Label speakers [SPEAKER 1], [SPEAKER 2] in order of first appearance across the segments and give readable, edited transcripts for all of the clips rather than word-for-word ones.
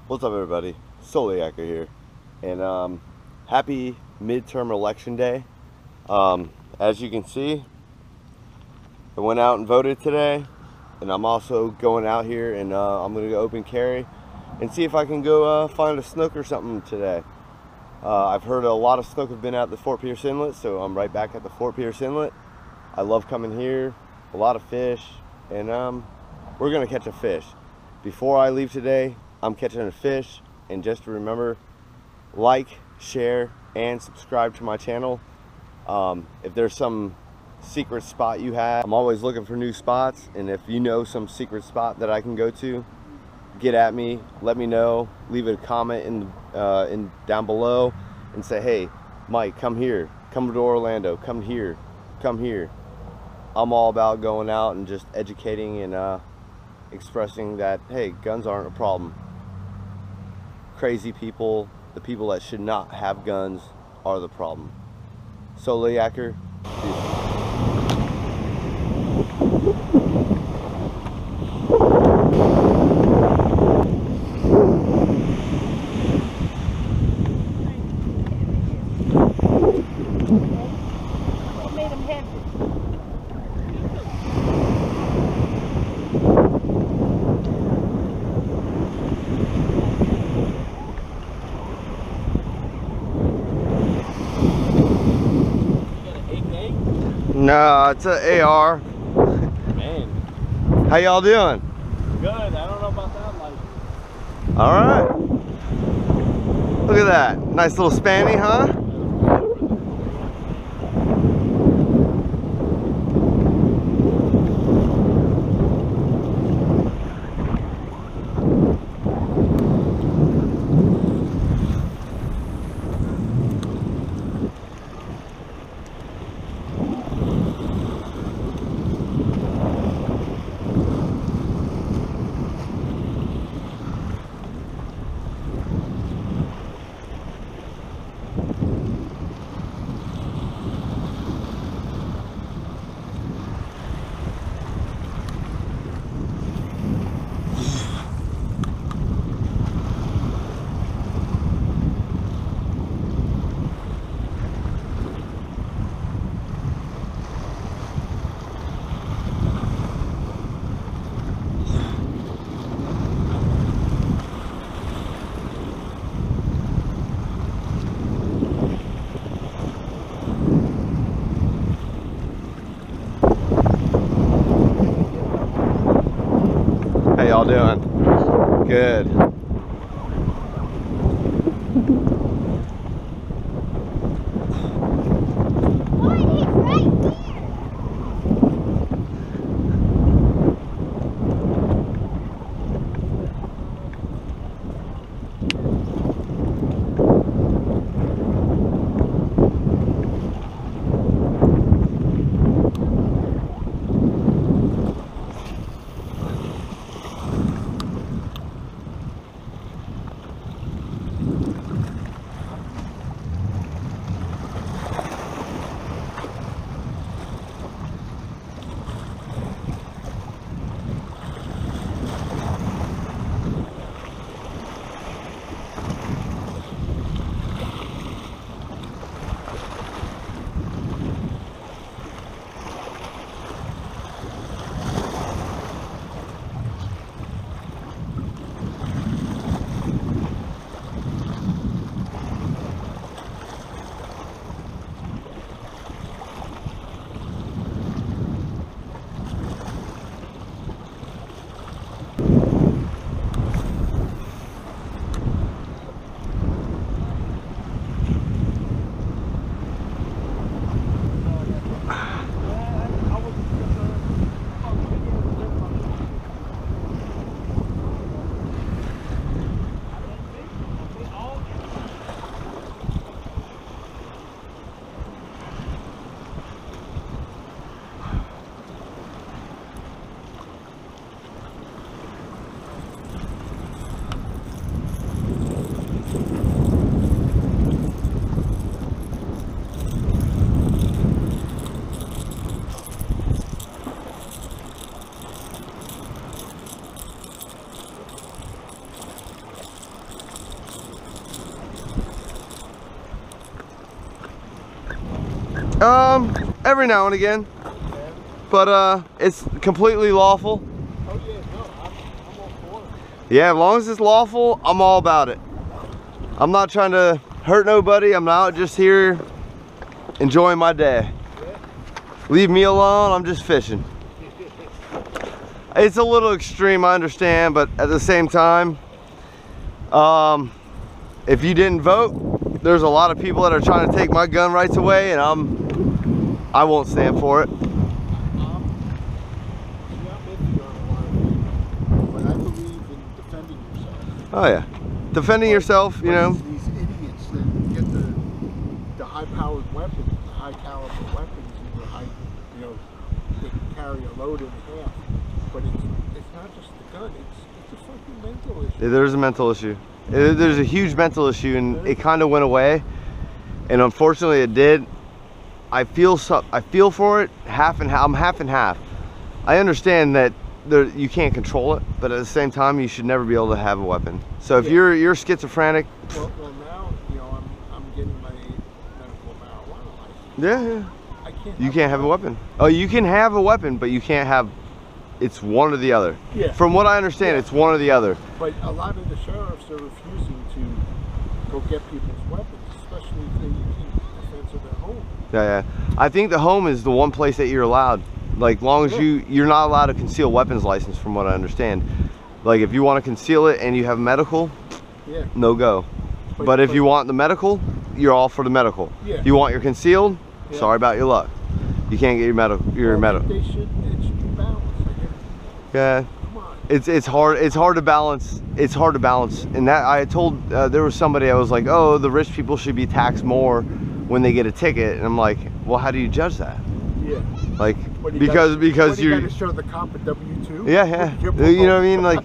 [SPEAKER 1] What's up, everybody? Soliaker here, and happy midterm election day. As you can see, I went out and voted today, and I'm also going out here and I'm gonna go open carry and see if I can go find a snook or something today. I've heard a lot of snook have been at the Fort Pierce Inlet, so I'm right back at the Fort Pierce Inlet. I love coming here, a lot of fish, and we're gonna catch a fish. Before I leave today, I'm catching a fish, and just to remember, like, share, and subscribe to my channel. If there's some secret spot you have, I'm always looking for new spots, and if you know some secret spot that I can go to, get at me, let me know, leave a comment in down below, and say, hey, Mike, come here, come to Orlando, come here, come here. I'm all about going out and just educating and expressing that, hey, guns aren't a problem. Crazy people, the people that should not have guns, are the problem. Soliaker.
[SPEAKER 2] What made him heavy?
[SPEAKER 1] No, it's an AR.
[SPEAKER 3] Man.
[SPEAKER 1] How y'all doing?
[SPEAKER 3] Good. I don't know about that light.
[SPEAKER 1] All right. Look at that. Nice little spanny, huh? How y'all doing? Good. Every now and again. But it's completely lawful.
[SPEAKER 3] Oh yeah, no, I'm all for it.
[SPEAKER 1] Yeah, as long as it's lawful, I'm all about it. I'm not trying to hurt nobody. I'm out just here enjoying my day.
[SPEAKER 3] Yeah.
[SPEAKER 1] Leave me alone, I'm just fishing. It's a little extreme, I understand, but at the same time, if you didn't vote, there's a lot of people that are trying to take my gun rights away, and I won't stand for it.
[SPEAKER 3] But I believe in defending yourself.
[SPEAKER 1] Oh yeah, defending yourself, you know.
[SPEAKER 3] These idiots that get the high-powered weapons, the high-caliber weapons, and the high, you know, they can carry a load in half. But it's not just the gun. It's a fucking mental issue.
[SPEAKER 1] There's a mental issue. There's a huge mental issue, and it kind of went away. And unfortunately, it did. I feel for it, half and half. I'm half and half. I understand that you can't control it, but at the same time, you should never be able to have a weapon. So if you're schizophrenic,
[SPEAKER 3] well now you know I'm getting my medical marijuana license.
[SPEAKER 1] yeah. You can't have a weapon. Oh, you can have a weapon, but you can't have. It's one or the other.
[SPEAKER 3] Yeah.
[SPEAKER 1] From what I understand, it's one or the other.
[SPEAKER 3] But a lot of the sheriffs are refusing to go get people's weapons, especially if they keep defense of their home.
[SPEAKER 1] Yeah. I think the home is the one place that you're allowed. Like, long as you're not allowed to conceal weapons license, from what I understand. Like, if you want to conceal it and you have medical, no go. But if you want the medical, you're all for the medical.
[SPEAKER 3] Yeah.
[SPEAKER 1] If you want your concealed, sorry about your luck. You can't get your medical.
[SPEAKER 3] It should be balanced.
[SPEAKER 1] Yeah. It's hard to balance. It's hard to balance. And that I told there was somebody, I was like, oh, the rich people should be taxed more when they get a ticket, and I'm like, well, how do you judge that?
[SPEAKER 3] Yeah.
[SPEAKER 1] Like, because
[SPEAKER 3] you got to show the cop a W-2.
[SPEAKER 1] Yeah. You know what I mean? Like,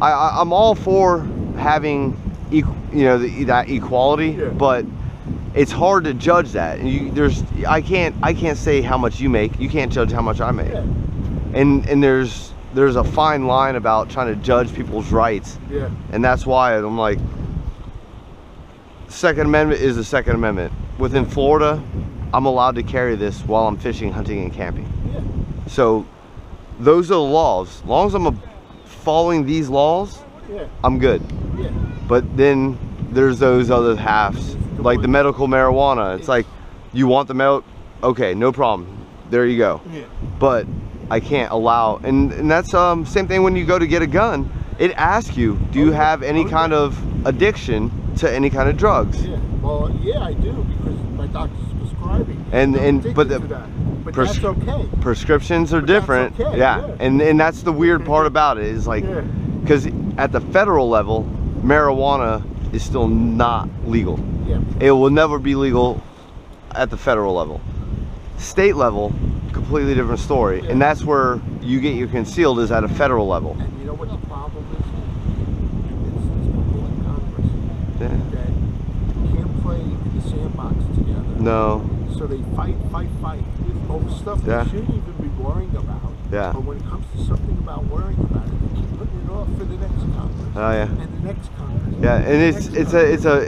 [SPEAKER 1] I'm all for having that equality, but it's hard to judge that. And I can't say how much you make. You can't judge how much I make.
[SPEAKER 3] Yeah.
[SPEAKER 1] And there's a fine line about trying to judge people's rights.
[SPEAKER 3] Yeah.
[SPEAKER 1] And that's why I'm like, Second Amendment is the Second Amendment. Within Florida, I'm allowed to carry this while I'm fishing, hunting, and camping.
[SPEAKER 3] Yeah.
[SPEAKER 1] So those are the laws. As long as I'm following these laws, I'm good.
[SPEAKER 3] Yeah.
[SPEAKER 1] But then there's those other halves, like the medical marijuana. It's like, you want the medical, okay, no problem. There you go.
[SPEAKER 3] Yeah.
[SPEAKER 1] But I can't allow, and that's same thing when you go to get a gun. It asks you, do you have any kind of addiction to any kind of drugs?
[SPEAKER 3] Yeah. Well, yeah, I do, because my doctor's prescribing.
[SPEAKER 1] But
[SPEAKER 3] that's okay.
[SPEAKER 1] Prescriptions are different.
[SPEAKER 3] That's okay,
[SPEAKER 1] yeah. And that's the weird part about it, is like, because at the federal level, marijuana is still not legal.
[SPEAKER 3] Yeah.
[SPEAKER 1] It will never be legal at the federal level. State level, completely different story. And that's where you get your concealed, is at a federal level.
[SPEAKER 3] And you know what the problem is? It's people in Congress that can't play in the sandbox together.
[SPEAKER 1] No.
[SPEAKER 3] So they fight over stuff they shouldn't even be worrying about.
[SPEAKER 1] Yeah.
[SPEAKER 3] But when it comes to something about worrying about it, they keep putting it off for the next Congress.
[SPEAKER 1] Oh yeah.
[SPEAKER 3] And the next Congress.
[SPEAKER 1] Yeah, and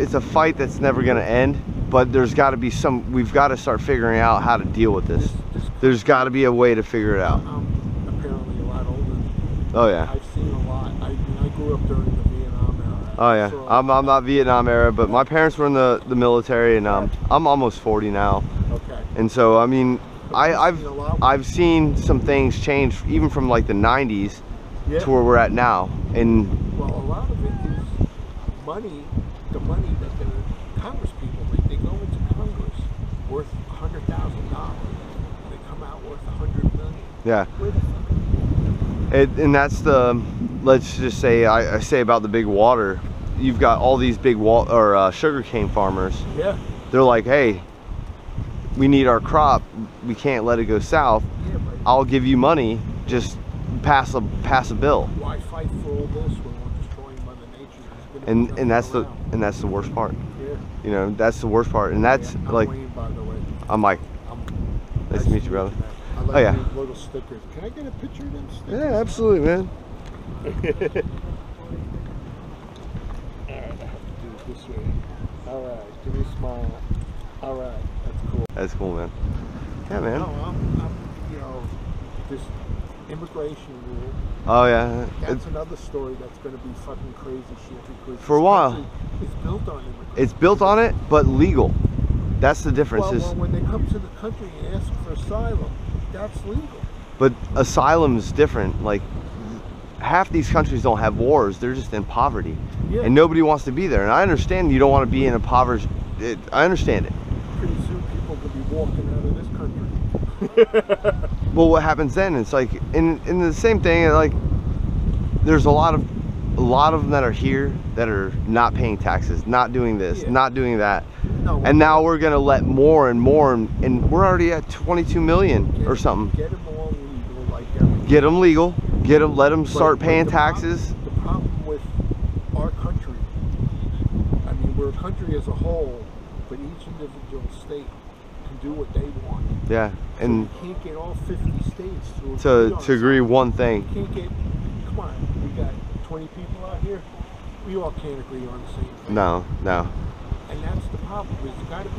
[SPEAKER 1] it's a fight that's never gonna end. But there's got to be we've got to start figuring out how to deal with this. There's got to be a way to figure it out.
[SPEAKER 3] I'm apparently a lot older.
[SPEAKER 1] Oh yeah.
[SPEAKER 3] I've seen a lot. I grew up during the Vietnam era.
[SPEAKER 1] Oh yeah.
[SPEAKER 3] So,
[SPEAKER 1] I'm not Vietnam era, but my parents were in the military, and I'm almost 40 now.
[SPEAKER 3] Okay.
[SPEAKER 1] And so I mean, I've seen some things change, even from like the 90s to where we're at now. And
[SPEAKER 3] well, a lot of it is money. The money that the Congress people make. They go into Congress worth $100,000. They come out worth $100 million.
[SPEAKER 1] Yeah.
[SPEAKER 3] Where the fuck?
[SPEAKER 1] And that's the, let's just say, I say about the big water. You've got all these big sugarcane farmers.
[SPEAKER 3] Yeah.
[SPEAKER 1] They're like, hey, we need our crop. We can't let it go south.
[SPEAKER 3] Yeah, but
[SPEAKER 1] I'll give you money. Just pass a bill.
[SPEAKER 3] Why fight for all this when we're destroying Mother Nature?
[SPEAKER 1] And that's the worst part.
[SPEAKER 3] Yeah.
[SPEAKER 1] You know, that's the worst part. And that's
[SPEAKER 3] I'm
[SPEAKER 1] like,
[SPEAKER 3] Wayne, by the way.
[SPEAKER 1] I'm Mike. Nice to meet you, brother.
[SPEAKER 3] I like these little stickers. Can I get a picture of them stickers?
[SPEAKER 1] Yeah, absolutely, man.
[SPEAKER 3] Alright, I have to do it this way. Alright, give me a smile. All right, that's cool.
[SPEAKER 1] That's cool, man. Yeah, man.
[SPEAKER 3] No, you know, this immigration rule.
[SPEAKER 1] Oh yeah.
[SPEAKER 3] That's another story that's going to be fucking crazy shit because
[SPEAKER 1] For a while.
[SPEAKER 3] It's built on immigration.
[SPEAKER 1] It's built on it, but legal. That's the difference.
[SPEAKER 3] Well, when they come to the country and ask for asylum, that's legal.
[SPEAKER 1] But asylum is different. Like, half these countries don't have wars. They're just in poverty.
[SPEAKER 3] Yeah.
[SPEAKER 1] And nobody wants to be there. And I understand you don't want to be in impoverished. I understand it.
[SPEAKER 3] Pretty soon people could be walking out of this country.
[SPEAKER 1] Well, what happens then? It's like, in the same thing, like, there's a lot of them that are here that are not paying taxes, not doing this, not doing that.
[SPEAKER 3] No,
[SPEAKER 1] and now we're going to let more and more, and we're already at 22 million or something.
[SPEAKER 3] Get them all legal, like everything.
[SPEAKER 1] Get them legal. Let them start paying taxes.
[SPEAKER 3] The problem with our country, I mean, we're a country as a whole, but each individual state can do what they want.
[SPEAKER 1] Yeah, and
[SPEAKER 3] so you can't get all 50 states
[SPEAKER 1] to agree one thing.
[SPEAKER 3] You can't get, come on, we got 20 people out here, we all can't agree on the same thing.
[SPEAKER 1] No.
[SPEAKER 3] And that's the problem. There's got to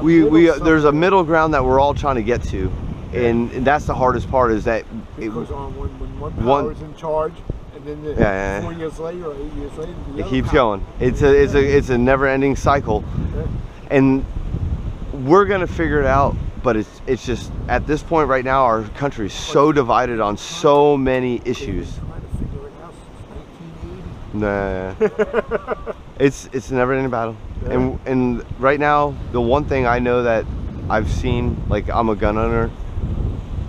[SPEAKER 3] be
[SPEAKER 1] there's a middle ground that we're all trying to get to, and that's the hardest part. Is that
[SPEAKER 3] because when one power is in charge, and then 4 years later or 8 years later,
[SPEAKER 1] it keeps going. It's a never-ending cycle, and we're gonna figure it out. But it's just at this point right now, our country is so divided on so many issues. Nah, it's a never-ending battle. And right now, the one thing I know that I've seen, like, I'm a gun owner,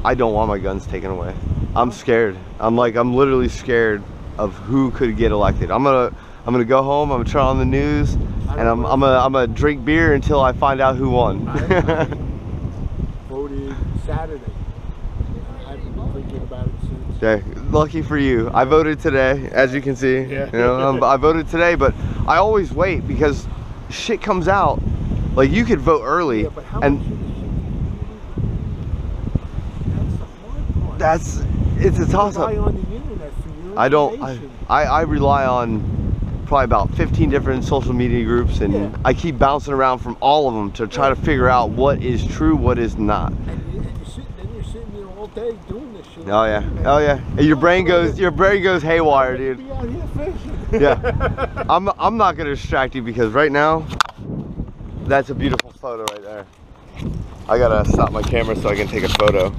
[SPEAKER 1] I don't want my guns taken away. I'm scared. I'm literally scared of who could get elected. I'm gonna go home. I'm gonna turn on the news, and I'm gonna drink beer until I find out who won.
[SPEAKER 3] I voted Saturday. I've been thinking about it since.
[SPEAKER 1] Yeah, lucky for you. I voted today, as you can see.
[SPEAKER 3] Yeah.
[SPEAKER 1] You know, I voted today, but I always wait because shit comes out. Like, you could vote early,
[SPEAKER 3] but how
[SPEAKER 1] and
[SPEAKER 3] that's the hard part.
[SPEAKER 1] it's a toss-up.
[SPEAKER 3] Rely on the internet for your
[SPEAKER 1] I don't.
[SPEAKER 3] information.
[SPEAKER 1] I rely on probably about 15 different social media groups, and I keep bouncing around from all of them to try to figure out what is true, what is not.
[SPEAKER 3] And you're sitting there all day doing this shit.
[SPEAKER 1] Oh yeah, oh yeah. And your brain goes haywire, dude.
[SPEAKER 3] Be out here fishing.
[SPEAKER 1] Yeah. I'm not gonna distract you because right now, that's a beautiful photo right there. I gotta stop my camera so I can take a photo.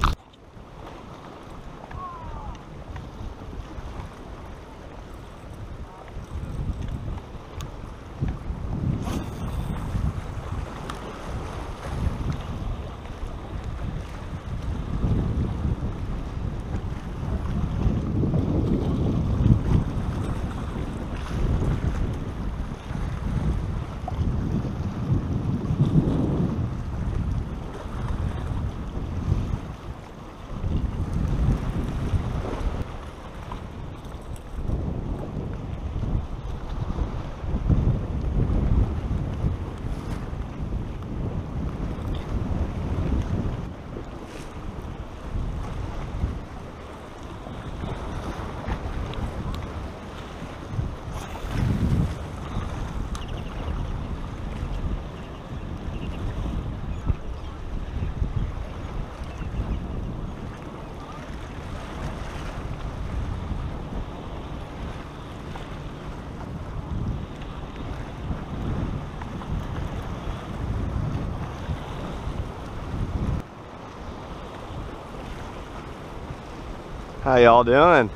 [SPEAKER 1] How y'all doing?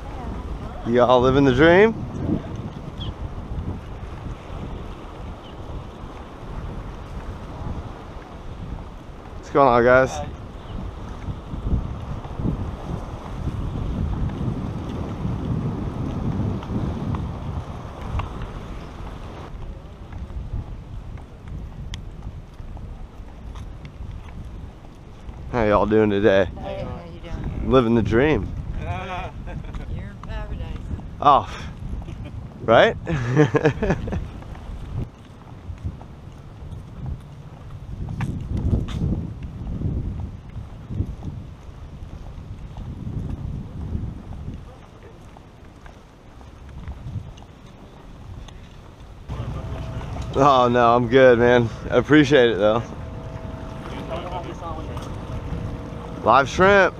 [SPEAKER 1] Y'all living the dream? What's going on, guys? How y'all doing today?
[SPEAKER 2] Hey, how you doing?
[SPEAKER 1] Living the dream.
[SPEAKER 2] You're in paradise.
[SPEAKER 1] Oh, right? Oh no, I'm good, man. I appreciate it though. Live shrimp.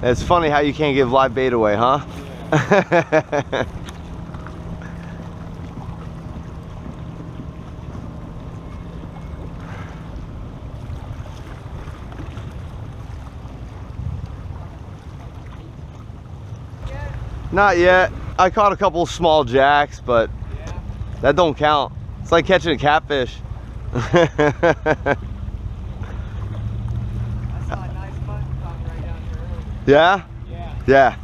[SPEAKER 1] It's funny how you can't give live bait away, huh? Not yet. I caught a couple of small jacks, but that don't count. It's like catching a catfish.
[SPEAKER 4] I saw a nice mutton come right down here earlier.
[SPEAKER 1] Yeah?
[SPEAKER 4] Yeah.
[SPEAKER 1] Yeah.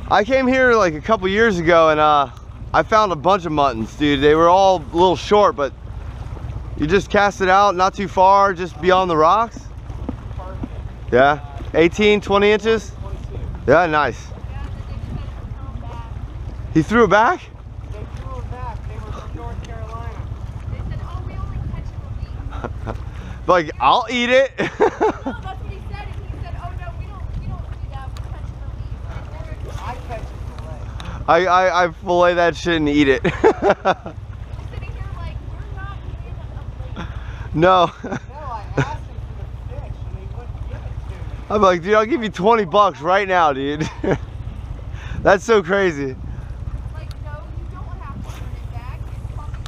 [SPEAKER 1] I came here like a couple years ago and I found a bunch of muttons, dude. They were all a little short, but you just cast it out not too far, just beyond the rocks.
[SPEAKER 4] Perfect.
[SPEAKER 1] Yeah. 18, 20 inches?
[SPEAKER 4] 22.
[SPEAKER 1] Yeah, nice. He threw it back?
[SPEAKER 4] They threw it back. They were from North Carolina.
[SPEAKER 2] They said, oh, we only catch the week.
[SPEAKER 1] Like, I'll eat it.
[SPEAKER 2] No, that's what he said. And he said, oh, no, we don't do that. We catch the week.
[SPEAKER 4] I catch it fillet.
[SPEAKER 1] I fillet that shit and eat it.
[SPEAKER 2] He's sitting here like, we're not eating a lake.
[SPEAKER 1] No.
[SPEAKER 4] No, I asked him for the fish and he wouldn't give it to me.
[SPEAKER 1] I'm like, dude, I'll give you 20 bucks right now, dude. That's so crazy.
[SPEAKER 2] Like, no, you don't have to turn it back. It's fucking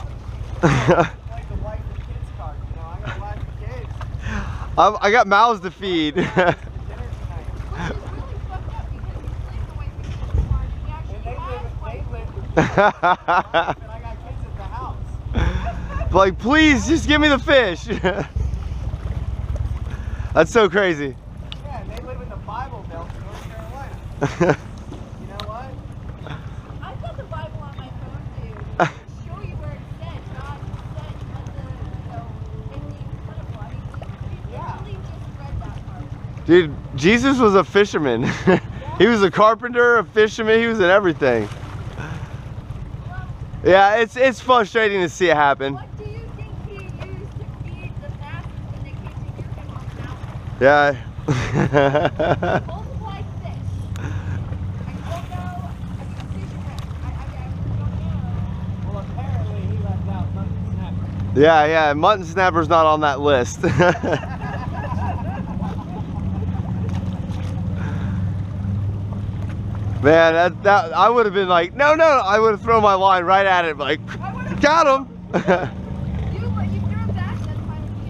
[SPEAKER 4] It's like the wife and kids card, you know, I got a wife and kids.
[SPEAKER 1] I got mouths to feed.
[SPEAKER 4] For dinner tonight.
[SPEAKER 2] which is really fucked up because he's playing the way we kids card and he actually
[SPEAKER 4] And they
[SPEAKER 2] has
[SPEAKER 4] live
[SPEAKER 2] like,
[SPEAKER 4] with and I got kids at the house.
[SPEAKER 1] Like, please, just give me the fish. That's so crazy.
[SPEAKER 4] Yeah, and they live in the Bible Belt in North Carolina. You know what?
[SPEAKER 2] I've got the Bible on my phone, dude. To show you where it said God said on the, you know, in the incredible. I mean, we literally just read that part.
[SPEAKER 1] Dude, Jesus was a fisherman. He was a carpenter, a fisherman, he was in everything. Yeah, it's frustrating to see it happen.
[SPEAKER 2] What do you think he used to feed the masses when they came to hear him on the mountain?
[SPEAKER 1] Yeah.
[SPEAKER 2] Multiply fish. I don't know. I mean, fishermen. I don't know.
[SPEAKER 4] Well, apparently he left out mutton snapper.
[SPEAKER 1] Yeah, mutton snapper's not on that list. Man, that I would have been like, no, I would have thrown my line right at it, like, got him.
[SPEAKER 2] You threw him back, that's fine with me,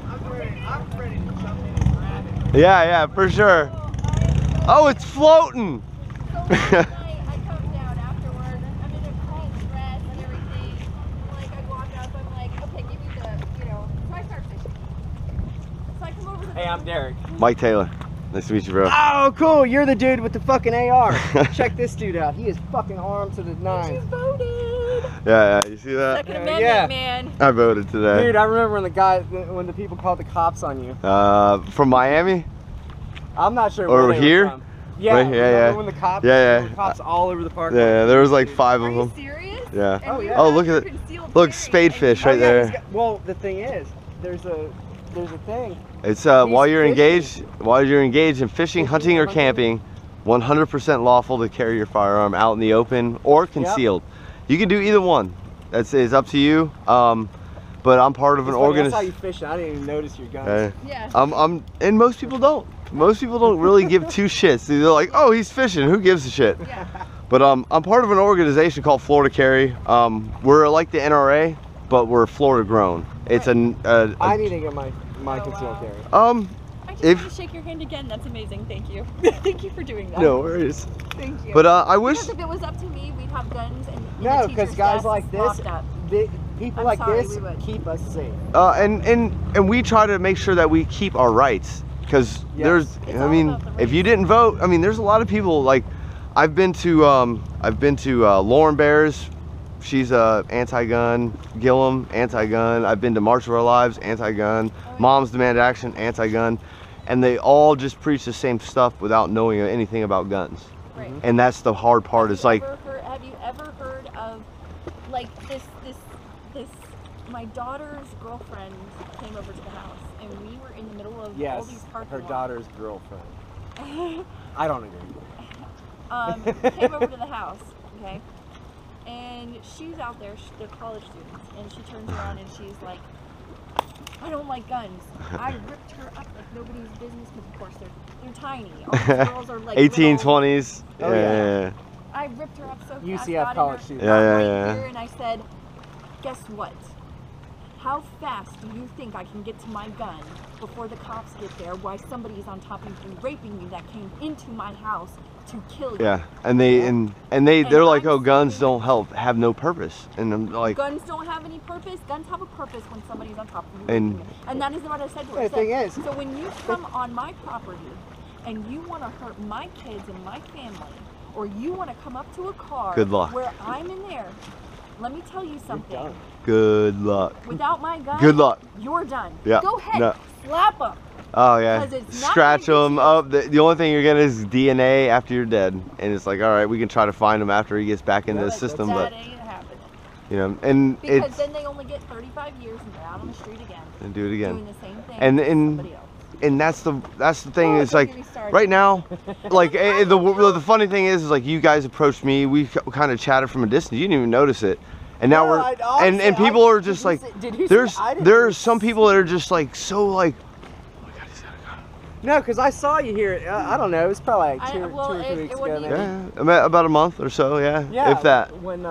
[SPEAKER 2] I'll grab it.
[SPEAKER 4] I'm ready to jump in and grab it.
[SPEAKER 1] Yeah, for sure. Oh, it's floating.
[SPEAKER 2] So last night I come down afterward, I'm in a cold dress and everything. Like I walk up, I'm like, okay, give me the, you know, so I start fishing. So I come over to the
[SPEAKER 4] Hey, I'm Derek.
[SPEAKER 1] Mike Taylor. Nice to meet you, bro.
[SPEAKER 4] Oh, cool. You're the dude with the fucking AR. Check this dude out. He is fucking armed to the
[SPEAKER 2] You
[SPEAKER 4] nines.
[SPEAKER 2] voted.
[SPEAKER 1] Yeah, you see that?
[SPEAKER 2] Second
[SPEAKER 4] Yeah,
[SPEAKER 2] Amendment,
[SPEAKER 4] yeah.
[SPEAKER 2] man.
[SPEAKER 1] I voted today.
[SPEAKER 4] Dude, I remember when the people called the cops on you.
[SPEAKER 1] From Miami?
[SPEAKER 4] I'm not sure
[SPEAKER 1] Or
[SPEAKER 4] where they
[SPEAKER 1] here?
[SPEAKER 4] were from. Yeah,
[SPEAKER 1] Right,
[SPEAKER 4] remember
[SPEAKER 1] yeah.
[SPEAKER 4] when the cops,
[SPEAKER 1] Yeah,
[SPEAKER 4] there were cops all over the park.
[SPEAKER 1] Yeah, there was like 5
[SPEAKER 2] Are
[SPEAKER 1] of
[SPEAKER 2] you
[SPEAKER 1] them.
[SPEAKER 2] serious?
[SPEAKER 1] Yeah.
[SPEAKER 2] And
[SPEAKER 4] Oh,
[SPEAKER 2] we
[SPEAKER 4] yeah.
[SPEAKER 1] Oh,
[SPEAKER 2] were
[SPEAKER 1] look at
[SPEAKER 2] after
[SPEAKER 1] it.
[SPEAKER 2] concealed
[SPEAKER 1] Look,
[SPEAKER 2] carry, and
[SPEAKER 1] spadefish
[SPEAKER 2] you-
[SPEAKER 1] right there.
[SPEAKER 4] he's got- well, the thing is, there's a thing.
[SPEAKER 1] It's while you're
[SPEAKER 4] fishing.
[SPEAKER 1] engaged in fishing, hunting, or camping, 100% lawful to carry your firearm out in the open or concealed. You can do either one. It's up to you. But I'm part of an
[SPEAKER 4] That's how you
[SPEAKER 1] organization.
[SPEAKER 4] fish. I didn't even notice your guns.
[SPEAKER 2] Yeah.
[SPEAKER 1] And most people don't. Most people don't really give two shits. They're like, oh, he's fishing. Who gives a shit?
[SPEAKER 2] Yeah.
[SPEAKER 1] But I'm part of an organization called Florida Carry. We're like the NRA, but we're Florida grown. It's
[SPEAKER 4] I need to get my
[SPEAKER 2] Oh,
[SPEAKER 4] concealed
[SPEAKER 2] wow.
[SPEAKER 4] carry.
[SPEAKER 2] I just
[SPEAKER 1] If-
[SPEAKER 2] want to shake your hand again. That's amazing. Thank you. Thank you for doing that.
[SPEAKER 1] no worries.
[SPEAKER 2] Thank you.
[SPEAKER 1] But I wish.
[SPEAKER 2] Because if it was up to me, we'd have guns and
[SPEAKER 4] No,
[SPEAKER 2] because
[SPEAKER 4] because guys like this, people
[SPEAKER 2] I'm
[SPEAKER 4] like
[SPEAKER 2] sorry,
[SPEAKER 4] this
[SPEAKER 2] we would.
[SPEAKER 4] keep us safe.
[SPEAKER 1] And we try to make sure that we keep our rights, because
[SPEAKER 4] Yes.
[SPEAKER 1] there's
[SPEAKER 2] It's
[SPEAKER 1] I
[SPEAKER 2] all
[SPEAKER 1] mean,
[SPEAKER 2] about the
[SPEAKER 1] if you didn't vote, I mean, there's a lot of people like I've been to Lauren Bears, she's anti-gun. Gillum, anti-gun. I've been to March of Our Lives, anti-gun.
[SPEAKER 2] Oh, yeah.
[SPEAKER 1] Moms Demand Action, anti-gun, and they all just preach the same stuff without knowing anything about guns.
[SPEAKER 2] Right.
[SPEAKER 1] And that's the hard part. It's like,
[SPEAKER 2] Have you ever heard of like this? My daughter's girlfriend came over to the house, and we were in the middle of all
[SPEAKER 4] Yes,
[SPEAKER 2] these parking
[SPEAKER 4] her
[SPEAKER 2] lots.
[SPEAKER 4] daughter's girlfriend. I don't agree.
[SPEAKER 2] Came over to the house, okay? And she's out there, they're college students, and she turns around and she's like, I don't like guns. I ripped her up like nobody's business because, of course, they're tiny. All these girls are like
[SPEAKER 1] 18,
[SPEAKER 2] little,
[SPEAKER 1] 20s.
[SPEAKER 4] Oh,
[SPEAKER 1] yeah.
[SPEAKER 2] I ripped her up so fast.
[SPEAKER 4] UCF college student.
[SPEAKER 1] Yeah.
[SPEAKER 2] And I said, guess what? How fast do you think I can get to my gun before the cops get there? Why somebody's on top of you raping you that came into my house to kill you?
[SPEAKER 1] Yeah, and they're like, oh, guns don't help, have no purpose, and I'm like,
[SPEAKER 2] guns don't have any purpose. Guns have a purpose when somebody's on top of you. And that is what I said to her.
[SPEAKER 4] The thing is,
[SPEAKER 2] so when you come on my property and you want to hurt my kids and my family, or you want to come up to a car
[SPEAKER 1] good luck.
[SPEAKER 2] Where I'm in there, let me tell you something.
[SPEAKER 1] Good luck.
[SPEAKER 2] Without my gun,
[SPEAKER 1] good luck.
[SPEAKER 2] You're done.
[SPEAKER 1] Yeah.
[SPEAKER 2] Go ahead, slap them.
[SPEAKER 1] Oh yeah. Scratch them up. The only thing you're getting is DNA after you're dead, and it's like, all right, we can try to find him after he gets back into the system, but
[SPEAKER 2] ain't happening.
[SPEAKER 1] You know, and
[SPEAKER 2] because then they only get 35 years and they're out on the street again.
[SPEAKER 1] And do it again.
[SPEAKER 2] Doing the same thing.
[SPEAKER 1] And that's the thing. It's like right now, like the funny thing is like you guys approached me. We kind of chatted from a distance. You didn't even notice it. And now and people are just like, there's some people that are just like so like, oh my God, he's got a gun.
[SPEAKER 4] No, because I saw you here. I don't know. It was probably like two or 3 weeks ago.
[SPEAKER 1] Yeah, about a month or so. Yeah, if that.
[SPEAKER 4] When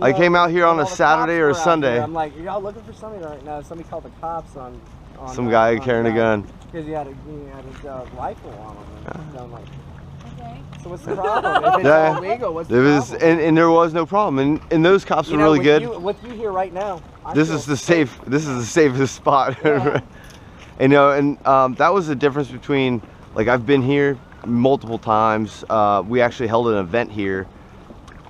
[SPEAKER 1] I came out here on a Saturday or a Sunday.
[SPEAKER 4] I'm like, y'all looking for somebody right now? Somebody called the cops on
[SPEAKER 1] some guy carrying a gun.
[SPEAKER 4] Because he had a rifle on him. And I'm like,
[SPEAKER 2] okay.
[SPEAKER 4] So what's the problem? If it's illegal, what's the problem?
[SPEAKER 1] And there was no problem. And those cops were really good.
[SPEAKER 4] With you here right now,
[SPEAKER 1] this is the safest spot. Yeah. And, you know, and that was the difference between, like, I've been here multiple times. We actually held an event here,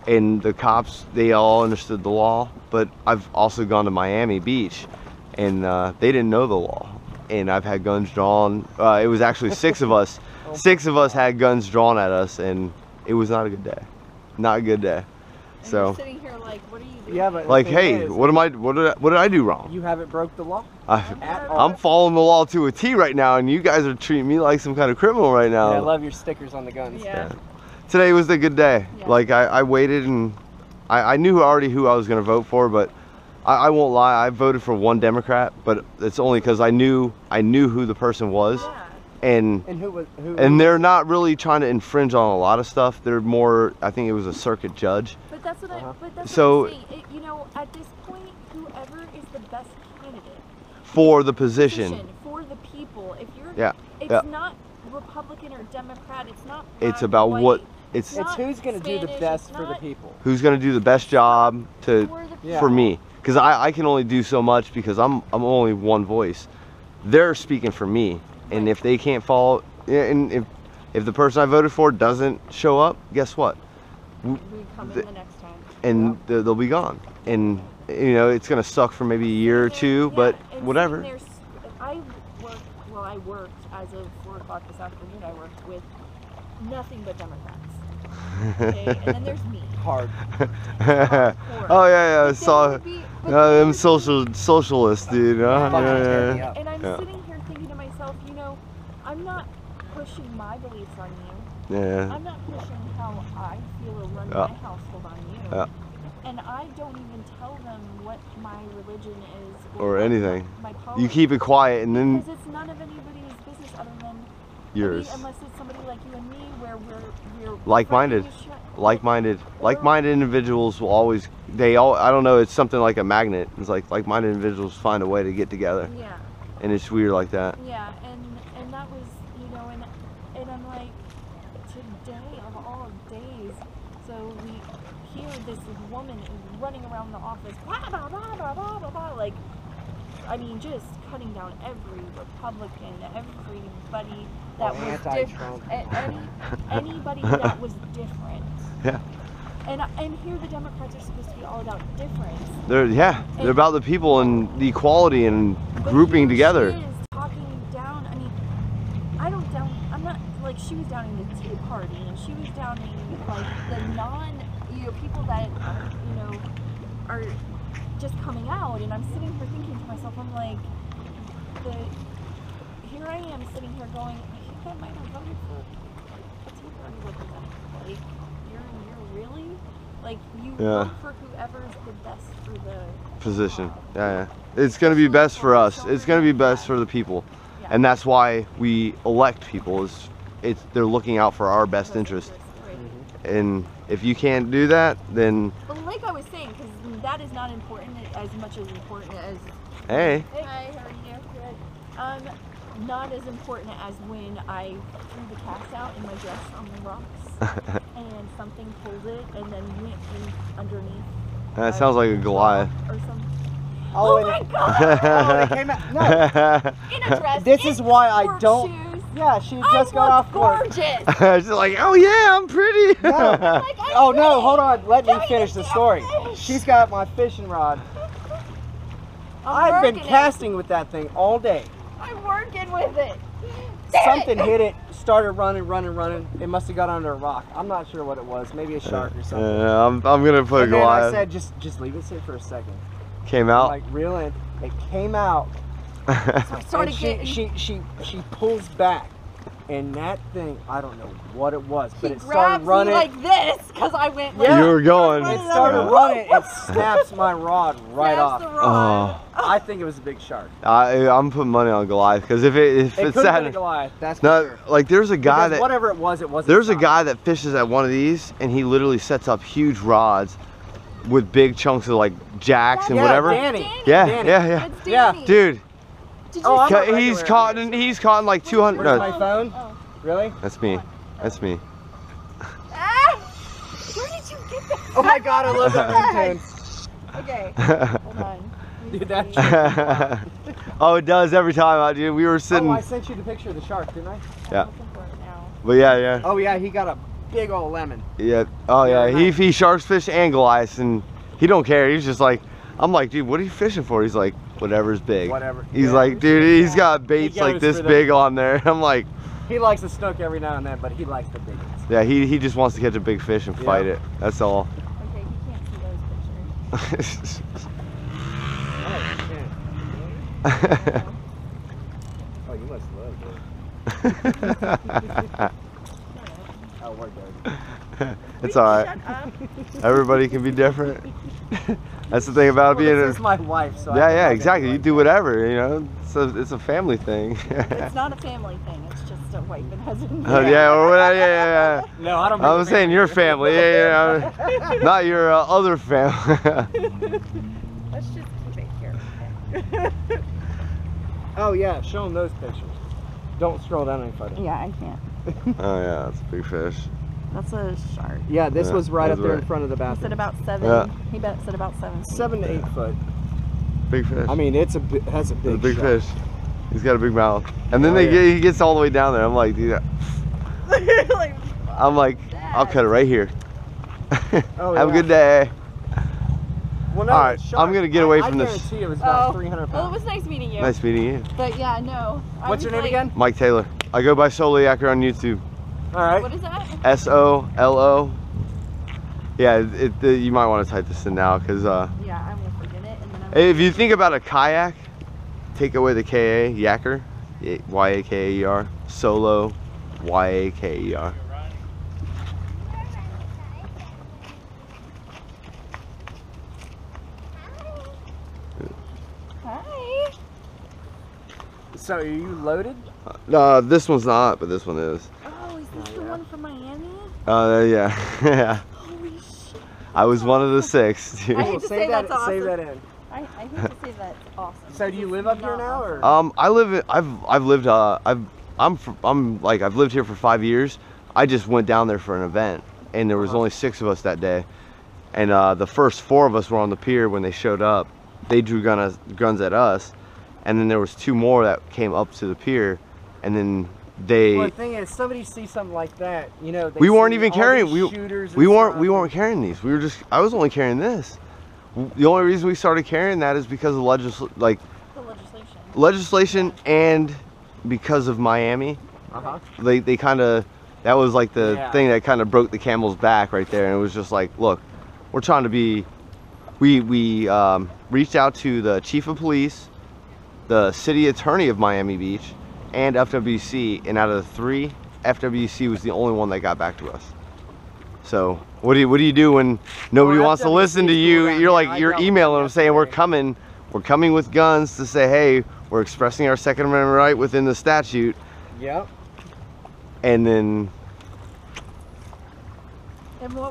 [SPEAKER 1] and the cops, they all understood the law. But I've also gone to Miami Beach, and they didn't know the law. And I've had guns drawn. It was actually 6 of us. 6 of us had guns drawn at us, and it was not a good day. Not a good day.
[SPEAKER 2] And
[SPEAKER 1] so
[SPEAKER 2] you're sitting here like, what are you doing?
[SPEAKER 4] Yeah, but
[SPEAKER 1] like, hey, what did I do wrong?
[SPEAKER 4] You haven't broke the law.
[SPEAKER 1] I'm following the law to a T right now, and you guys are treating me like some kind of criminal right now.
[SPEAKER 4] Yeah, I love your stickers on the guns.
[SPEAKER 2] Yeah.
[SPEAKER 1] Today was the good day. Yeah. Like I waited, and I knew already who I was going to vote for, but I won't lie, I voted for one Democrat, but it's only because I knew who the person was.
[SPEAKER 2] Yeah.
[SPEAKER 1] And they're not really trying to infringe on a lot of stuff. They're more, I think it was a circuit judge.
[SPEAKER 2] But that's what what I'm saying. You know, at this point, whoever is the best candidate
[SPEAKER 1] for the position
[SPEAKER 2] for the people. If you're, it's not Republican or Democrat. It's not. Black,
[SPEAKER 1] it's about
[SPEAKER 2] white,
[SPEAKER 1] what
[SPEAKER 4] it's who's going to do the best for the people.
[SPEAKER 1] Who's going to do the best job for me? Because I can only do so much because I'm only one voice. They're speaking for me. And if they can't follow, and if the person I voted for doesn't show up, guess what?
[SPEAKER 2] We come in the next time.
[SPEAKER 1] And they'll be gone. And you know, it's gonna suck for maybe a year or two, but whatever.
[SPEAKER 2] I worked as of 4 o'clock this afternoon. I worked with nothing but Democrats. Okay, and then there's me.
[SPEAKER 4] Hard.
[SPEAKER 1] Oh yeah, I saw them socialists, dude.
[SPEAKER 2] And I'm sitting here thinking to myself, you know, I'm not pushing my beliefs on you.
[SPEAKER 1] Yeah.
[SPEAKER 2] I'm not pushing how I feel or run my household on you. And I don't even tell them what my religion is
[SPEAKER 1] or anything.
[SPEAKER 2] My politics.
[SPEAKER 1] You keep it quiet, and then
[SPEAKER 2] because it's none of anybody's business other than
[SPEAKER 1] yours.
[SPEAKER 2] Unless it's somebody like you and me, where we're
[SPEAKER 1] like-minded individuals will always. I don't know. It's something like a magnet. It's like like-minded individuals find a way to get together.
[SPEAKER 2] Yeah.
[SPEAKER 1] And it's weird like that.
[SPEAKER 2] Yeah, and that was, you know, and I'm like, today of all days, so we hear this woman running around the office, blah, blah, blah, blah, blah, blah, blah, like, I mean, just cutting down every Republican, everybody that was different, anybody that was different.
[SPEAKER 1] Yeah.
[SPEAKER 2] And here the Democrats are supposed to be all about difference.
[SPEAKER 1] They're about the people and the equality and grouping together.
[SPEAKER 2] She is talking down. I mean, I'm not like she was downing the Tea Party, and she was downing like the people that are just coming out. And I'm sitting here thinking to myself, I'm like, here I am sitting here going, I think I might have voted for a Tea Party representative. Like, you're really? Like, you vote for whoever whoever's the best for the
[SPEAKER 1] position. Yeah. It's going to be best for us. It's going to be best for the people.
[SPEAKER 2] Yeah.
[SPEAKER 1] And that's why we elect people. They're looking out for our best interest.
[SPEAKER 2] Right.
[SPEAKER 1] And if you can't do that, then
[SPEAKER 2] But like I was saying, because that is not important as much as important as.
[SPEAKER 1] hey.
[SPEAKER 2] Hi, how are you? Good. Not as important as when I threw the cats out in my dress on the rocks, and something pulled it and then went in underneath.
[SPEAKER 1] That sounds like a Goliath.
[SPEAKER 2] Or something.
[SPEAKER 4] Oh,
[SPEAKER 2] Oh my God!
[SPEAKER 4] Oh, they came out. No.
[SPEAKER 2] In a dress.
[SPEAKER 4] This
[SPEAKER 2] in
[SPEAKER 4] is why I
[SPEAKER 2] sport
[SPEAKER 4] don't.
[SPEAKER 2] shoes.
[SPEAKER 4] Yeah, she
[SPEAKER 2] I
[SPEAKER 4] just got off
[SPEAKER 2] look
[SPEAKER 4] work.
[SPEAKER 2] gorgeous.
[SPEAKER 1] She's like, oh yeah, I'm pretty.
[SPEAKER 4] No.
[SPEAKER 2] Like, I'm
[SPEAKER 4] Oh no,
[SPEAKER 2] pretty.
[SPEAKER 4] hold on. Let me
[SPEAKER 2] Tell me
[SPEAKER 4] finish
[SPEAKER 2] to
[SPEAKER 4] the
[SPEAKER 2] see
[SPEAKER 4] story.
[SPEAKER 2] a fish.
[SPEAKER 4] She's got my fishing rod. I've been casting with that thing all day.
[SPEAKER 2] I'm working with it.
[SPEAKER 4] Something hit it, started running. It must have got under a rock. I'm not sure what it was. Maybe a shark or something.
[SPEAKER 1] I'm gonna put
[SPEAKER 4] And
[SPEAKER 1] a
[SPEAKER 4] then I
[SPEAKER 1] Goliath.
[SPEAKER 4] said, just leave it sit for a second.
[SPEAKER 1] Came
[SPEAKER 4] I'm
[SPEAKER 1] out.
[SPEAKER 4] like, reel in. It came out.
[SPEAKER 2] I started
[SPEAKER 4] And she pulls back, and that thing, I don't know what it was, but it started
[SPEAKER 2] grabs
[SPEAKER 4] running.
[SPEAKER 2] me like this because I went.
[SPEAKER 4] Yeah.
[SPEAKER 1] You were going.
[SPEAKER 4] It started running. It snaps my rod right off.
[SPEAKER 2] The rod.
[SPEAKER 4] I think it was a big shark.
[SPEAKER 1] I'm putting money on Goliath because if
[SPEAKER 4] It
[SPEAKER 1] it's
[SPEAKER 4] could have been a
[SPEAKER 1] that,
[SPEAKER 4] Goliath. That's for
[SPEAKER 1] no,
[SPEAKER 4] sure.
[SPEAKER 1] like there's a guy
[SPEAKER 4] Because
[SPEAKER 1] that
[SPEAKER 4] whatever it wasn't.
[SPEAKER 1] there's a
[SPEAKER 4] solid.
[SPEAKER 1] guy that fishes at one of these and he literally sets up huge rods with big chunks of like jacks and
[SPEAKER 4] Yeah,
[SPEAKER 1] whatever.
[SPEAKER 4] Danny.
[SPEAKER 1] Yeah,
[SPEAKER 4] Danny.
[SPEAKER 1] yeah,
[SPEAKER 2] It's
[SPEAKER 4] Yeah.
[SPEAKER 2] Danny.
[SPEAKER 1] dude.
[SPEAKER 2] Did you
[SPEAKER 4] Oh, I'm
[SPEAKER 2] see-
[SPEAKER 4] a regular.
[SPEAKER 1] He's caught in like 200.
[SPEAKER 4] Where's
[SPEAKER 1] No,
[SPEAKER 4] my phone?
[SPEAKER 2] Oh.
[SPEAKER 4] Really?
[SPEAKER 1] that's me. That's me.
[SPEAKER 2] Ah! Where did you get that?
[SPEAKER 4] Oh my God, I love that ringtone.
[SPEAKER 2] Okay, hold on.
[SPEAKER 4] Dude, that
[SPEAKER 1] Oh, it does every time, dude. We were sitting.
[SPEAKER 4] Oh, I sent you the picture of the shark, didn't I?
[SPEAKER 1] Yeah.
[SPEAKER 2] I'm looking for it now.
[SPEAKER 1] But yeah.
[SPEAKER 4] Oh yeah, he got a big old lemon.
[SPEAKER 1] Yeah. Oh yeah.
[SPEAKER 4] Yeah,
[SPEAKER 1] He sharks fish and Goliaths and he don't care. He's just like, I'm like, dude, what are you fishing for? He's like, whatever's big.
[SPEAKER 4] Whatever.
[SPEAKER 1] He's
[SPEAKER 4] Yeah.
[SPEAKER 1] like, dude, he's got baits
[SPEAKER 4] He
[SPEAKER 1] like
[SPEAKER 4] goes
[SPEAKER 1] this
[SPEAKER 4] for the-
[SPEAKER 1] big on there. I'm like,
[SPEAKER 4] He likes the snook every now and then, but he likes the big ones.
[SPEAKER 1] yeah, he just wants to catch a big fish and fight it. That's all.
[SPEAKER 2] Okay, you can't see those pictures.
[SPEAKER 4] Oh, you must love it. Oh, we're good.
[SPEAKER 1] It's all right.
[SPEAKER 2] Shut up.
[SPEAKER 1] Everybody can be different. That's the thing about
[SPEAKER 4] Well,
[SPEAKER 1] being
[SPEAKER 4] this
[SPEAKER 1] a.
[SPEAKER 4] is my wife, so
[SPEAKER 1] Yeah, exactly. You do whatever, you know. It's a family thing.
[SPEAKER 2] It's not a family thing. It's just a wife and husband.
[SPEAKER 1] Oh, yeah, or whatever. Yeah.
[SPEAKER 4] No, I don't.
[SPEAKER 1] I was saying your family, yeah. Not your other family.
[SPEAKER 2] Let's just keep it here.
[SPEAKER 4] Oh yeah, show them those pictures. Don't scroll down any further.
[SPEAKER 2] Yeah, I can't.
[SPEAKER 1] Oh yeah, that's a big fish.
[SPEAKER 2] That's a shark.
[SPEAKER 4] Yeah, this
[SPEAKER 1] Yeah,
[SPEAKER 4] was right
[SPEAKER 1] that's
[SPEAKER 4] up there
[SPEAKER 1] right.
[SPEAKER 4] in front of the
[SPEAKER 2] He said
[SPEAKER 4] bathroom.
[SPEAKER 2] about 7.
[SPEAKER 1] Yeah.
[SPEAKER 2] He said about 7 feet.
[SPEAKER 4] 7 to 8 foot.
[SPEAKER 1] Big fish.
[SPEAKER 4] I mean, that's a big
[SPEAKER 1] It's a big
[SPEAKER 4] shark.
[SPEAKER 1] fish. He's got a big mouth. And then
[SPEAKER 4] Oh, yeah.
[SPEAKER 1] he gets all the way down there. I'm like, dude.
[SPEAKER 2] Like,
[SPEAKER 1] I'm like, I'll cut it right here.
[SPEAKER 4] Oh,
[SPEAKER 1] Have a
[SPEAKER 4] yeah.
[SPEAKER 1] good day.
[SPEAKER 4] Well, no,
[SPEAKER 1] All right,
[SPEAKER 4] it's shark.
[SPEAKER 1] I'm gonna get away from
[SPEAKER 4] I
[SPEAKER 1] this.
[SPEAKER 4] guarantee it was about
[SPEAKER 2] oh,
[SPEAKER 4] 300 pounds.
[SPEAKER 2] well, it was nice meeting you.
[SPEAKER 1] Nice meeting you.
[SPEAKER 2] But yeah, no. I
[SPEAKER 4] What's
[SPEAKER 2] was
[SPEAKER 4] your name
[SPEAKER 2] like,
[SPEAKER 4] again?
[SPEAKER 1] Mike Taylor. I go by Soliaker on YouTube.
[SPEAKER 4] All right.
[SPEAKER 2] What is that?
[SPEAKER 1] SOLO. Yeah, you might want to type this in now because
[SPEAKER 2] Yeah, I'm gonna forget it. And then I'm
[SPEAKER 1] if you think about a kayak, take away the KA, yaker, Y-A-K-A-E-R, solo, Y-A-K-E-R.
[SPEAKER 2] Hi.
[SPEAKER 4] So are you loaded?
[SPEAKER 1] No, this one's not, but this one is.
[SPEAKER 2] Oh, is this the one from Miami?
[SPEAKER 1] Yeah, yeah.
[SPEAKER 2] Holy shit.
[SPEAKER 1] I was one of the 6. Dude.
[SPEAKER 2] I hate to say
[SPEAKER 4] save that.
[SPEAKER 2] that's
[SPEAKER 4] Save
[SPEAKER 2] awesome.
[SPEAKER 4] that in.
[SPEAKER 2] I hate to say that's awesome.
[SPEAKER 4] So do you live up here now, or?
[SPEAKER 1] I live in, I've lived I've lived here for 5 years. I just went down there for an event and there was only 6 of us that day. And the first 4 of us were on the pier when they showed up. They drew guns at us, and then there was 2 more that came up to the pier, and then they
[SPEAKER 4] Well, the thing is, somebody sees something like that, you know. They
[SPEAKER 1] we weren't
[SPEAKER 4] see
[SPEAKER 1] even
[SPEAKER 4] all
[SPEAKER 1] carrying
[SPEAKER 4] these shooters
[SPEAKER 1] we
[SPEAKER 4] and
[SPEAKER 1] weren't
[SPEAKER 4] stuff.
[SPEAKER 1] carrying these. We were just I was only carrying this. The only reason we started carrying that is because of
[SPEAKER 2] The legislation.
[SPEAKER 1] legislation and because of Miami.
[SPEAKER 4] Uh-huh.
[SPEAKER 1] They kind of, that was like the
[SPEAKER 4] Yeah.
[SPEAKER 1] thing that kind of broke the camel's back right there. And it was just like, look, we're trying to be, we reached out to the chief of police, the city attorney of Miami Beach, and FWC. And out of the 3, FWC was the only one that got back to us. So what do you do when nobody wants to listen to you? You're like, you're emailing them saying we're coming with guns to say, hey, we're expressing our Second Amendment right within the statute.
[SPEAKER 4] Yep.
[SPEAKER 1] And then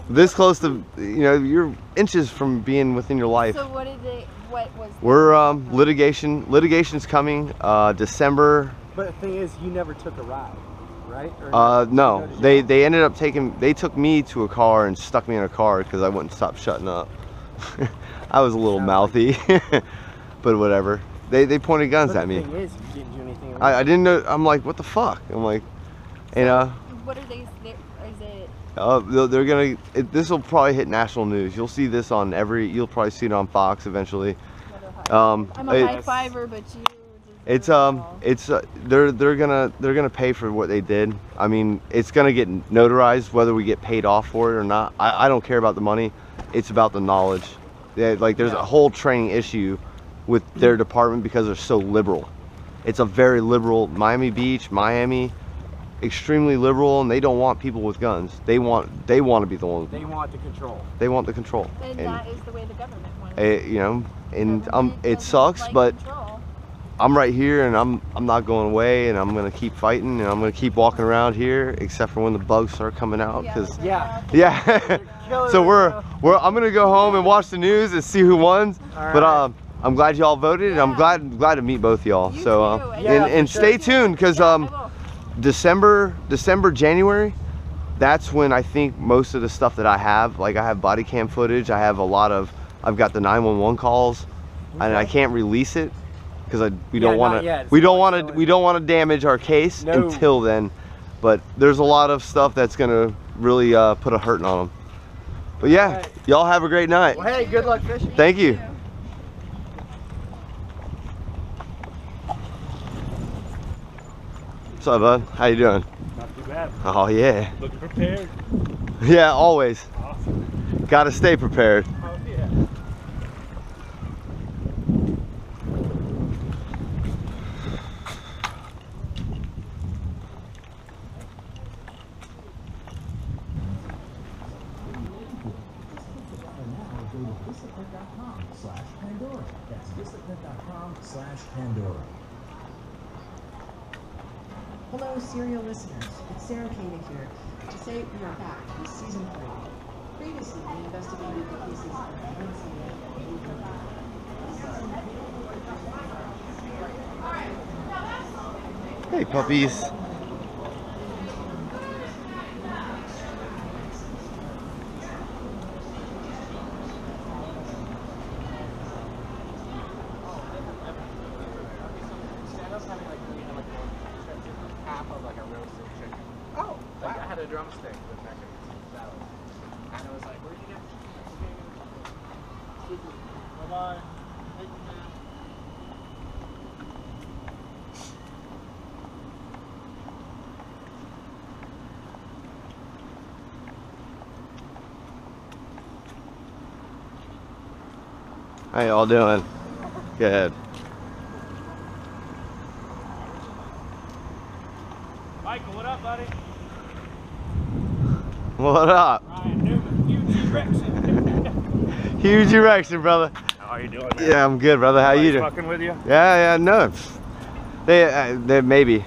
[SPEAKER 1] this close to, you know, you're inches from being within your life.
[SPEAKER 2] So what did they? What was?
[SPEAKER 1] We're litigation's coming December.
[SPEAKER 4] But the thing is, you never took a ride, right? Or
[SPEAKER 1] no, they ended up they took me to a car and stuck me in a car because I wouldn't stop shutting up. I was a little mouthy, but whatever. They pointed guns at me.
[SPEAKER 4] The thing is, you didn't do anything wrong.
[SPEAKER 1] I didn't know. I'm like, what the fuck? I'm like, and
[SPEAKER 2] what are they? Is it?
[SPEAKER 1] they're gonna. This will probably hit national news. You'll see this on you'll probably see it on Fox eventually.
[SPEAKER 2] I'm a high fiver, but you.
[SPEAKER 1] It's they're gonna pay for what they did. I mean, it's gonna get notarized whether we get paid off for it or not. I don't care about the money. It's about the knowledge. Like there's a whole training issue with their department because they're so liberal. It's a very liberal Miami Beach, Miami, extremely liberal, and they don't want people with guns. They want to be the ones.
[SPEAKER 4] They want the control.
[SPEAKER 1] They want the control.
[SPEAKER 2] And that is the way the government wants it.
[SPEAKER 1] You know, and it sucks, but I'm right here, and I'm not going away, and I'm gonna keep fighting, and I'm gonna keep walking around here, except for when the bugs start coming out, because yeah. So I'm gonna go home and watch the news and see who won. But I'm glad y'all voted, and I'm glad to meet both y'all. So and stay tuned, because December, January, that's when I think most of the stuff that I have, like I have body cam footage, I've got the 911 calls, and I can't release it because we don't want to damage our case until then. But there's a lot of stuff that's gonna really put a hurting on them. But yeah, y'all have a great night.
[SPEAKER 4] Well, hey, good luck fishing.
[SPEAKER 1] Thank you. What's up, bud? How you doing?
[SPEAKER 5] Not too bad.
[SPEAKER 1] Oh yeah.
[SPEAKER 5] Looking prepared?
[SPEAKER 1] Yeah, always.
[SPEAKER 5] Awesome.
[SPEAKER 1] Gotta stay prepared.
[SPEAKER 5] Oh yeah.
[SPEAKER 6] Pandora. That's discipline.com/Pandora.
[SPEAKER 7] Hello, serial listeners. It's Sarah Koenig here to say we are back with season 3. Previously, we investigated the cases of Lindsay and
[SPEAKER 1] Hey, puppies.
[SPEAKER 4] Drumstick with mac and salad. And I was like, where'd you get it? Bye-bye.
[SPEAKER 1] How y'all doing? Good.
[SPEAKER 5] Michael, what up, buddy?
[SPEAKER 1] What up?
[SPEAKER 5] Ryan Newman, huge erection.
[SPEAKER 1] Huge erection, brother.
[SPEAKER 5] How are you doing, man?
[SPEAKER 1] Yeah, I'm good, brother. How you doing?
[SPEAKER 5] Fucking with you?
[SPEAKER 1] Yeah, no. They maybe.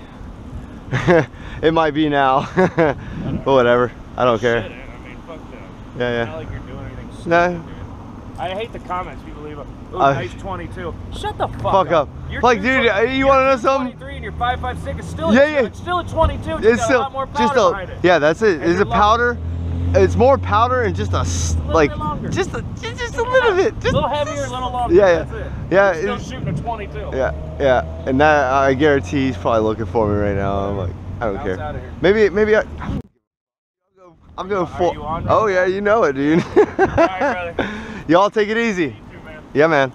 [SPEAKER 1] It might be now. But whatever. I don't care.
[SPEAKER 5] Shit, I mean, fuck that.
[SPEAKER 1] Yeah.
[SPEAKER 5] It's not like you're doing anything stupid,
[SPEAKER 1] No.
[SPEAKER 5] dude. I hate the comments people leave. Oh, nice 22. Shut the fuck up. You're
[SPEAKER 1] Like, dude, you want to know something?
[SPEAKER 5] 23 and you're 5.56. It's still it's still a 22. It's
[SPEAKER 1] It's
[SPEAKER 5] got
[SPEAKER 1] still
[SPEAKER 5] a lot more powder behind it.
[SPEAKER 1] Yeah, that's it.
[SPEAKER 5] And
[SPEAKER 1] Is it powder? It's more powder and just a
[SPEAKER 5] bit longer.
[SPEAKER 1] just a little bit. Just
[SPEAKER 5] a little heavier, a little longer.
[SPEAKER 1] Yeah,
[SPEAKER 5] That's it.
[SPEAKER 1] yeah.
[SPEAKER 5] You're still shooting a 22.
[SPEAKER 1] Yeah. And that I guarantee he's probably looking for me right now. I'm like, I don't care.
[SPEAKER 5] Out of here.
[SPEAKER 1] Maybe I'll go full.
[SPEAKER 5] Are you on?
[SPEAKER 1] Oh yeah, you know it, dude.
[SPEAKER 5] All right, brother.
[SPEAKER 1] Y'all take it easy.
[SPEAKER 5] You too, man.
[SPEAKER 1] Yeah, man.